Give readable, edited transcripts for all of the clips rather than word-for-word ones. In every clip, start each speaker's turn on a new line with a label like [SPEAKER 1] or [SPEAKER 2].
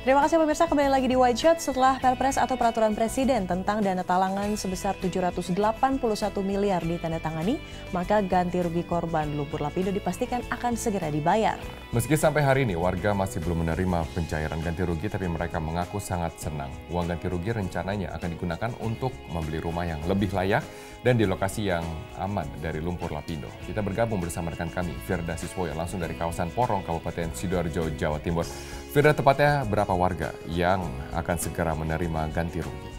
[SPEAKER 1] Terima kasih pemirsa, kembali lagi di White Shot. Setelah Perpres atau Peraturan Presiden tentang dana talangan sebesar 781 miliar ditandatangani, maka ganti rugi korban lumpur lapindo dipastikan akan segera dibayar.
[SPEAKER 2] Meski sampai hari ini warga masih belum menerima pencairan ganti rugi, tapi mereka mengaku sangat senang. Uang ganti rugi rencananya akan digunakan untuk membeli rumah yang lebih layak dan di lokasi yang aman dari lumpur lapindo. Kita bergabung bersama rekan kami, Firda Siswoyo, langsung dari kawasan Porong, Kabupaten Sidoarjo, Jawa Timur. Firda, tepatnya berapa warga yang akan segera menerima ganti rugi?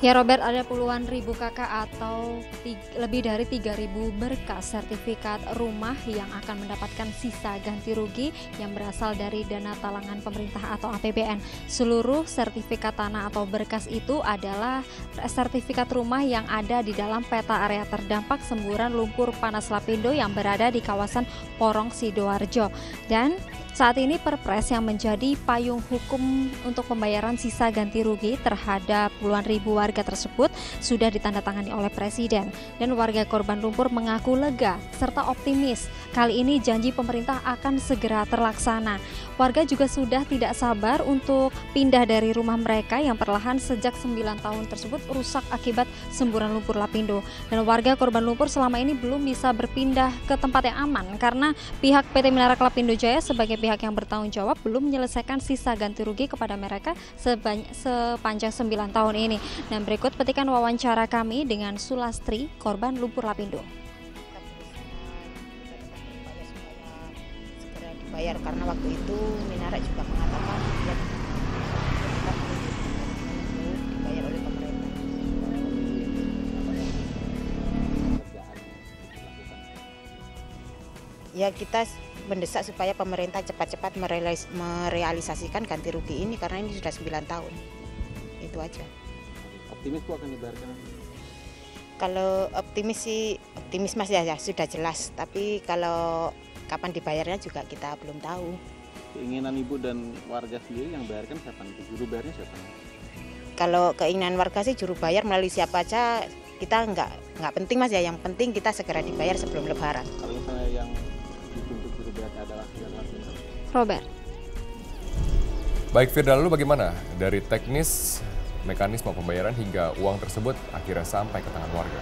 [SPEAKER 3] Ya Robert, ada puluhan ribu kakak atau lebih dari 3.000 berkas sertifikat rumah yang akan mendapatkan sisa ganti rugi yang berasal dari dana talangan pemerintah atau APBN. Seluruh sertifikat tanah atau berkas itu adalah sertifikat rumah yang ada di dalam peta area terdampak semburan lumpur panas lapindo yang berada di kawasan Porong, Sidoarjo. Dan saat ini Perpres yang menjadi payung hukum untuk pembayaran sisa ganti rugi terhadap puluhan ribu warga tersebut sudah ditandatangani oleh Presiden. Dan warga korban lumpur mengaku lega serta optimis kali ini janji pemerintah akan segera terlaksana. Warga juga sudah tidak sabar untuk pindah dari rumah mereka yang perlahan sejak 9 tahun tersebut rusak akibat semburan lumpur lapindo. Dan warga korban lumpur selama ini belum bisa berpindah ke tempat yang aman karena pihak PT Minarak Lapindo Jaya sebagai pihak yang bertanggung jawab belum menyelesaikan sisa ganti rugi kepada mereka sepanjang 9 tahun ini. Dan berikut petikan wawancara kami dengan Sulastri, korban lumpur lapindo.
[SPEAKER 4] Segera dibayar karena waktu itu Minarak juga mengatakan ya dibayar oleh pemerintah. Ya kita mendesak supaya pemerintah cepat-cepat merealisasikan ganti rugi ini karena ini sudah 9 tahun. Itu aja.
[SPEAKER 5] Optimis Bu akan dibayarkan?
[SPEAKER 4] Kalau optimis sih, optimis Mas ya sudah jelas. Tapi kalau kapan dibayarnya juga kita belum tahu.
[SPEAKER 5] Keinginan Ibu dan warga sendiri yang bayarkan siapa? Juru bayarnya siapa?
[SPEAKER 4] Kalau keinginan warga sih juru bayar melalui siapa aja kita nggak penting Mas ya. Yang penting kita segera dibayar sebelum Lebaran.
[SPEAKER 5] Kalau misalnya yang dituntut juru bayarnya adalah
[SPEAKER 3] Robert.
[SPEAKER 2] Baik Firda, lalu bagaimana dari teknis mekanisme pembayaran hingga uang tersebut akhirnya sampai ke tangan warga?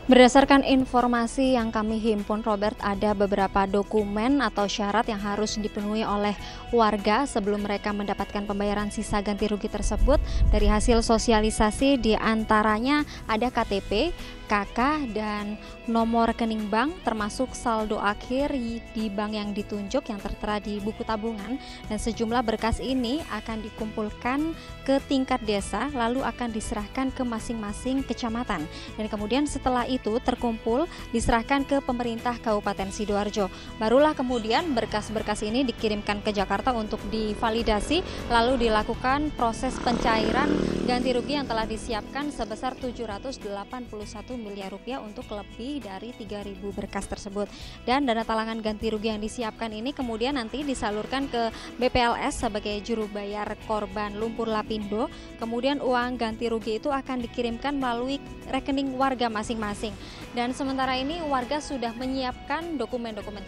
[SPEAKER 3] Berdasarkan informasi yang kami himpun, Robert, ada beberapa dokumen atau syarat yang harus dipenuhi oleh warga sebelum mereka mendapatkan pembayaran sisa ganti rugi tersebut. Dari hasil sosialisasi diantaranya ada KTP, KK, dan nomor rekening bank termasuk saldo akhir di bank yang ditunjuk yang tertera di buku tabungan. Dan sejumlah berkas ini akan dikumpulkan ke tingkat desa lalu akan diserahkan ke masing-masing kecamatan. Dan kemudian setelah itu terkumpul diserahkan ke pemerintah Kabupaten Sidoarjo. Barulah kemudian berkas-berkas ini dikirimkan ke Jakarta untuk divalidasi lalu dilakukan proses pencairan ganti rugi yang telah disiapkan sebesar 781 miliar rupiah untuk lebih dari 3.000 berkas tersebut. Dan dana talangan ganti rugi yang disiapkan ini kemudian nanti disalurkan ke BPLS sebagai juru bayar korban lumpur lapindo. Kemudian uang ganti rugi itu akan dikirimkan melalui rekening warga masing-masing. Dan sementara ini warga sudah menyiapkan dokumen-dokumen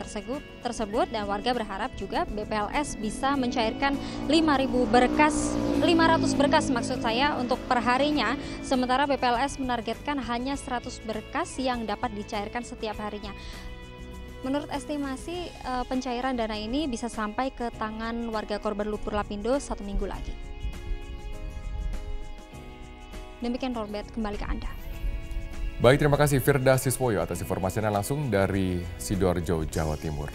[SPEAKER 3] tersebut dan warga berharap juga BPLS bisa mencairkan 500 berkas maksud saya untuk perharinya, sementara BPLS menargetkan hanya 100 berkas yang dapat dicairkan setiap harinya. Menurut estimasi pencairan dana ini bisa sampai ke tangan warga korban lumpur lapindo 1 minggu lagi. Demikian Robert, kembali ke Anda.
[SPEAKER 2] Baik, terima kasih Firda Siswoyo atas informasinya langsung dari Sidoarjo, Jawa Timur.